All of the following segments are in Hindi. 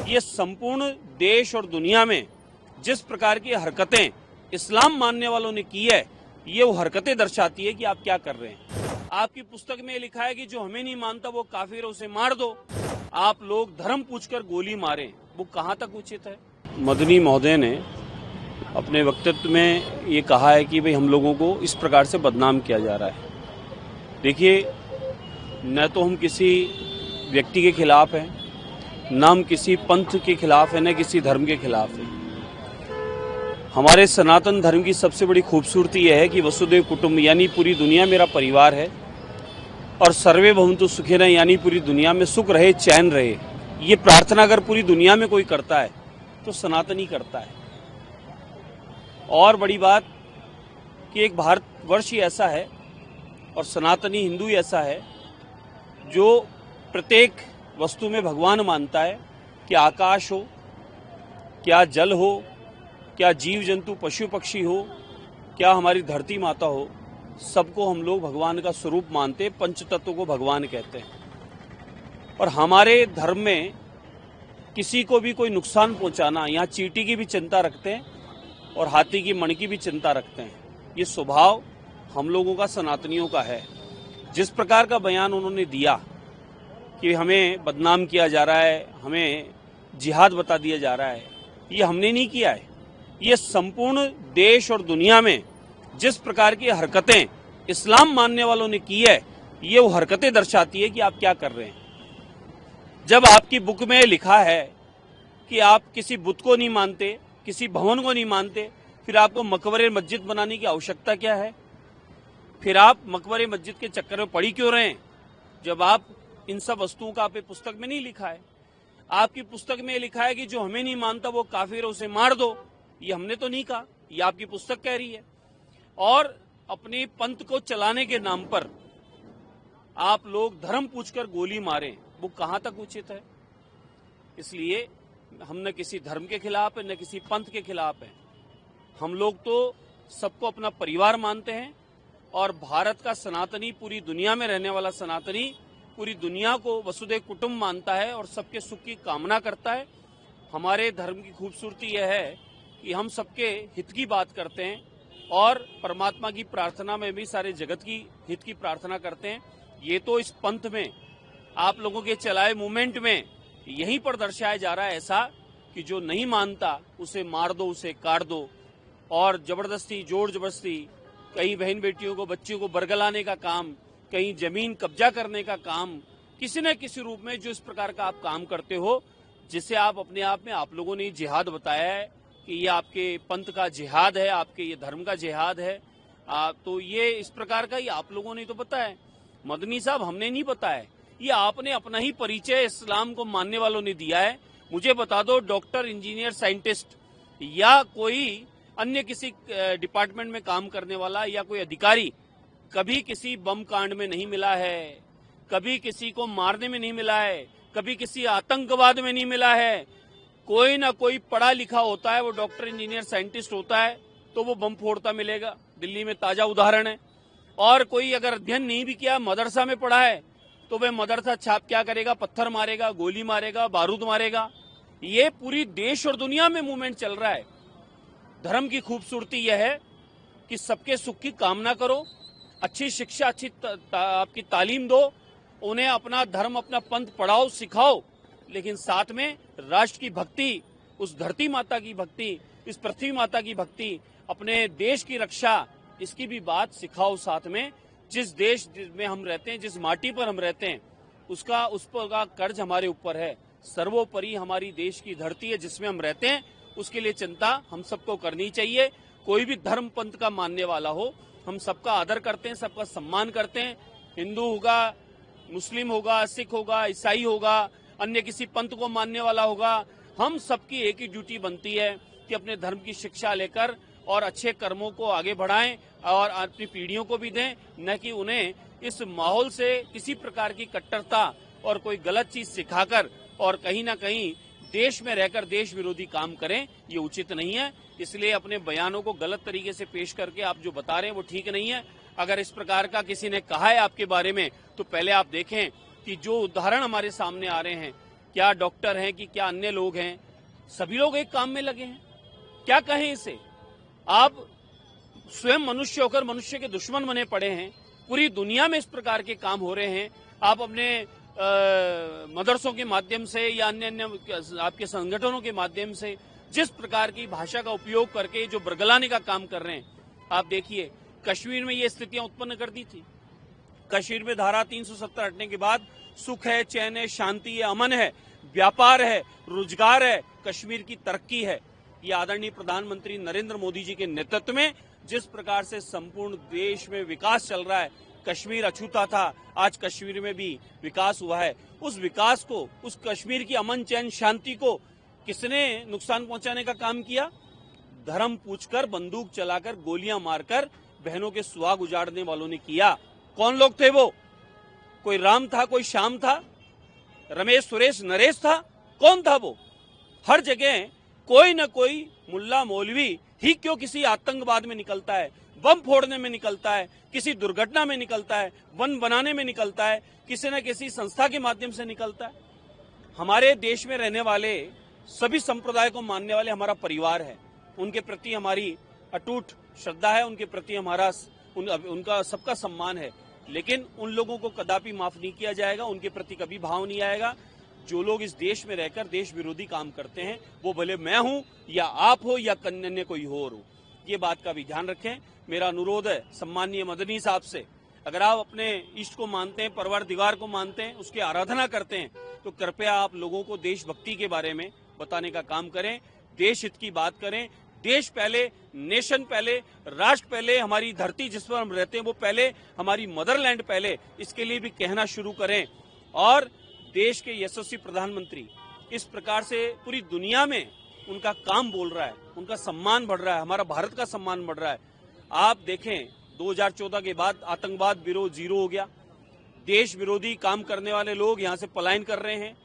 ये संपूर्ण देश और दुनिया में जिस प्रकार की हरकतें इस्लाम मानने वालों ने की है, ये वो हरकतें दर्शाती है कि आप क्या कर रहे हैं। आपकी पुस्तक में लिखा है कि जो हमें नहीं मानता वो काफिर है, उसे मार दो। आप लोग धर्म पूछकर गोली मारें, वो कहाँ तक उचित है। मदनी महोदय ने अपने वक्तव्य में ये कहा है कि भाई हम लोगों को इस प्रकार से बदनाम किया जा रहा है। देखिए, न तो हम किसी व्यक्ति के खिलाफ हैं, न हम किसी पंथ के खिलाफ है, न किसी धर्म के खिलाफ है। हमारे सनातन धर्म की सबसे बड़ी खूबसूरती यह है कि वसुदेव कुटुंब यानी पूरी दुनिया मेरा परिवार है, और सर्वे भवन्तु सुखिनः यानी पूरी दुनिया में सुख रहे, चैन रहे। ये प्रार्थना अगर पूरी दुनिया में कोई करता है तो सनातनी करता है। और बड़ी बात कि एक भारतवर्ष ही ऐसा है और सनातनी हिंदू ही ऐसा है जो प्रत्येक वस्तु में भगवान मानता है। क्या आकाश हो, क्या जल हो, क्या जीव जंतु पशु पक्षी हो, क्या हमारी धरती माता हो, सबको हम लोग भगवान का स्वरूप मानते, पंच तत्व को भगवान कहते हैं। और हमारे धर्म में किसी को भी कोई नुकसान पहुंचाना, यहाँ चींटी की भी चिंता रखते हैं और हाथी की मण की भी चिंता रखते हैं। ये स्वभाव हम लोगों का, सनातनियों का है। जिस प्रकार का बयान उन्होंने दिया कि हमें बदनाम किया जा रहा है, हमें जिहाद बता दिया जा रहा है, ये हमने नहीं किया है। ये संपूर्ण देश और दुनिया में जिस प्रकार की हरकतें इस्लाम मानने वालों ने की है, ये वो हरकतें दर्शाती है कि आप क्या कर रहे हैं। जब आपकी बुक में लिखा है कि आप किसी बुत को नहीं मानते, किसी भवन को नहीं मानते, फिर आपको मकबरे मस्जिद बनाने की आवश्यकता क्या है। फिर आप मकबरे मस्जिद के चक्कर में पड़ी क्यों रहे, जब आप इन सब वस्तुओं का आपकी पुस्तक में नहीं लिखा है। आपकी पुस्तक में लिखा है कि जो हमें नहीं मानता वो काफिर है, उसे मार दो। ये हमने तो नहीं कहा, ये आपकी पुस्तक कह रही है। और अपनी पंथ को चलाने के नाम पर आप लोग धर्म पूछकर गोली मारें, वो कहां तक उचित है। इसलिए हम न किसी धर्म के खिलाफ है, न किसी पंथ के खिलाफ है। हम लोग तो सबको अपना परिवार मानते हैं, और भारत का सनातनी, पूरी दुनिया में रहने वाला सनातनी पूरी दुनिया को वसुदेव कुटुंब मानता है और सबके सुख की कामना करता है। हमारे धर्म की खूबसूरती यह है कि हम सबके हित की बात करते हैं और परमात्मा की प्रार्थना में भी सारे जगत की हित की प्रार्थना करते हैं। ये तो इस पंथ में, आप लोगों के चलाए मूवमेंट में यहीं पर दर्शाया जा रहा है ऐसा कि जो नहीं मानता उसे मार दो, उसे काट दो। और जबरदस्ती, जोर जबरदस्ती, कहीं बहन बेटियों को, बच्चियों को बरगलाने का काम, कहीं जमीन कब्जा करने का काम, किसी न किसी रूप में जो इस प्रकार का आप काम करते हो, जिसे आप अपने आप में, आप लोगों ने जिहाद बताया है कि ये आपके पंथ का जिहाद है, आपके ये धर्म का जिहाद है। तो ये इस प्रकार का, ये आप लोगों ने तो बताया है। मदनी साहब, हमने नहीं बताया, ये आपने अपना ही परिचय इस्लाम को मानने वालों ने दिया है। मुझे बता दो, डॉक्टर, इंजीनियर, साइंटिस्ट या कोई अन्य किसी डिपार्टमेंट में काम करने वाला या कोई अधिकारी कभी किसी बम कांड में नहीं मिला है, कभी किसी को मारने में नहीं मिला है, कभी किसी आतंकवाद में नहीं मिला है। कोई ना कोई पढ़ा लिखा होता है, वो डॉक्टर, इंजीनियर, साइंटिस्ट होता है, तो वो बम फोड़ता मिलेगा। दिल्ली में ताजा उदाहरण है। और कोई अगर अध्ययन नहीं भी किया, मदरसा में पढ़ा है, तो वह मदरसा छाप क्या करेगा, पत्थर मारेगा, गोली मारेगा, बारूद मारेगा। ये पूरी देश और दुनिया में मूवमेंट चल रहा है। धर्म की खूबसूरती यह है कि सबके सुख की कामना करो, अच्छी शिक्षा, अच्छी आपकी तालीम दो, उन्हें अपना धर्म, अपना पंथ पढ़ाओ, सिखाओ, लेकिन साथ में राष्ट्र की भक्ति, उस धरती माता की भक्ति, इस पृथ्वी माता की भक्ति, अपने देश की रक्षा, इसकी भी बात सिखाओ साथ में। जिस देश में हम रहते हैं, जिस माटी पर हम रहते हैं, उस पर का कर्ज हमारे ऊपर है। सर्वोपरि हमारी देश की धरती है जिसमें हम रहते हैं, उसके लिए चिंता हम सबको करनी चाहिए। कोई भी धर्म पंथ का मानने वाला हो, हम सबका आदर करते हैं, सबका सम्मान करते हैं। हिंदू होगा, मुस्लिम होगा, सिख होगा, ईसाई होगा, अन्य किसी पंथ को मानने वाला होगा, हम सबकी एक ही ड्यूटी बनती है कि अपने धर्म की शिक्षा लेकर और अच्छे कर्मों को आगे बढ़ाएं और अपनी पीढ़ियों को भी दें, न कि उन्हें इस माहौल से किसी प्रकार की कट्टरता और कोई गलत चीज सिखाकर और कहीं ना कहीं देश में रहकर देश विरोधी काम करें। ये उचित नहीं है। इसलिए अपने बयानों को गलत तरीके से पेश करके आप जो बता रहे हैं वो ठीक नहीं है। अगर इस प्रकार का किसी ने कहा है आपके बारे में, तो पहले आप देखें कि जो उदाहरण हमारे सामने आ रहे हैं क्या डॉक्टर हैं कि क्या अन्य लोग हैं, सभी लोग एक काम में लगे हैं। क्या कहें इसे? आप स्वयं मनुष्य होकर मनुष्य के दुश्मन बने पड़े हैं। पूरी दुनिया में इस प्रकार के काम हो रहे हैं। आप अपने मदरसों के माध्यम से या अन्य अन्य आपके संगठनों के माध्यम से जिस प्रकार की भाषा का उपयोग करके जो बरगलाने का काम कर रहे हैं, आप देखिए कश्मीर में ये स्थितियां उत्पन्न कर दी थी। कश्मीर में धारा 370 हटने के बाद सुख है, चैन है, शांति है, अमन है, व्यापार है, रोजगार है, कश्मीर की तरक्की है। ये आदरणीय प्रधानमंत्री नरेंद्र मोदी जी के नेतृत्व में जिस प्रकार से संपूर्ण देश में विकास चल रहा है, कश्मीर अछूता था, आज कश्मीर में भी विकास हुआ है। उस विकास को, उस कश्मीर की अमन चैन शांति को किसने नुकसान पहुंचाने का काम किया? धर्म पूछकर, बंदूक चलाकर, गोलियां मारकर बहनों के सुहाग उजाड़ने वालों ने किया। कौन लोग थे वो? कोई राम था, कोई श्याम था, रमेश, सुरेश, नरेश था? कौन था वो? हर जगह कोई न कोई मुल्ला मौलवी ही क्यों किसी आतंकवाद में निकलता है, बम फोड़ने में निकलता है, किसी दुर्घटना में निकलता है, वन बनाने में निकलता है, किसी न किसी संस्था के माध्यम से निकलता है। हमारे देश में रहने वाले सभी संप्रदाय को मानने वाले हमारा परिवार है। उनके प्रति हमारी अटूट श्रद्धा है, उनके प्रति हमारा उनका सबका सम्मान है। लेकिन उन लोगों को कदापि माफ नहीं किया जाएगा, उनके प्रति कभी भाव नहीं आएगा। जो लोग इस देश में रहकर देश विरोधी काम करते हैं, वो भले मैं हूं या आप हो या अन्य कोई और हो, ये बात का भी ध्यान रखें। मेरा अनुरोध है सम्मानीय मदनी साहब से, अगर आप अपने इष्ट को मानते हैं, परवरदिगार को मानते हैं, उसकी आराधना करते हैं, तो कृपया आप लोगों को देशभक्ति के बारे में बताने का काम करें, देश हित की बात करें। देश पहले, नेशन पहले, राष्ट्र पहले, हमारी धरती जिस पर हम रहते हैं वो पहले, हमारी मदरलैंड पहले, इसके लिए भी कहना शुरू करें। और देश के यशस्वी प्रधानमंत्री इस प्रकार से पूरी दुनिया में उनका काम बोल रहा है, उनका सम्मान बढ़ रहा है, हमारा भारत का सम्मान बढ़ रहा है। आप देखें 2014 के बाद आतंकवाद ब्यूरो जीरो हो गया, देश विरोधी काम करने वाले लोग यहाँ से पलायन कर रहे हैं,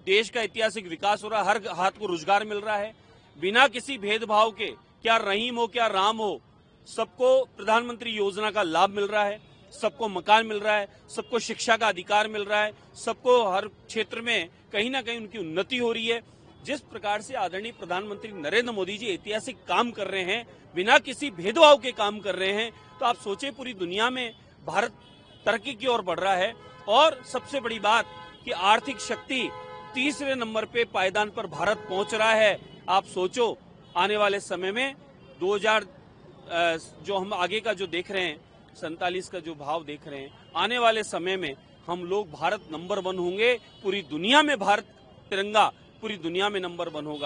देश का ऐतिहासिक विकास हो रहा है, हर हाथ को रोजगार मिल रहा है बिना किसी भेदभाव के, क्या रहीम हो क्या राम हो, सबको प्रधानमंत्री योजना का लाभ मिल रहा है, सबको मकान मिल रहा है, सबको शिक्षा का अधिकार मिल रहा है, सबको हर क्षेत्र में कहीं ना कहीं उनकी उन्नति हो रही है। जिस प्रकार से आदरणीय प्रधानमंत्री नरेंद्र मोदी जी ऐतिहासिक काम कर रहे हैं, बिना किसी भेदभाव के काम कर रहे हैं, तो आप सोचे पूरी दुनिया में भारत तरक्की की ओर बढ़ रहा है। और सबसे बड़ी बात कि आर्थिक शक्ति तीसरे नंबर पे पायदान पर भारत पहुंच रहा है। आप सोचो आने वाले समय में 2000 जो हम आगे का जो देख रहे हैं, 47 का जो भाव देख रहे हैं, आने वाले समय में हम लोग भारत नंबर 1 होंगे पूरी दुनिया में। भारत तिरंगा पूरी दुनिया में नंबर 1 होगा।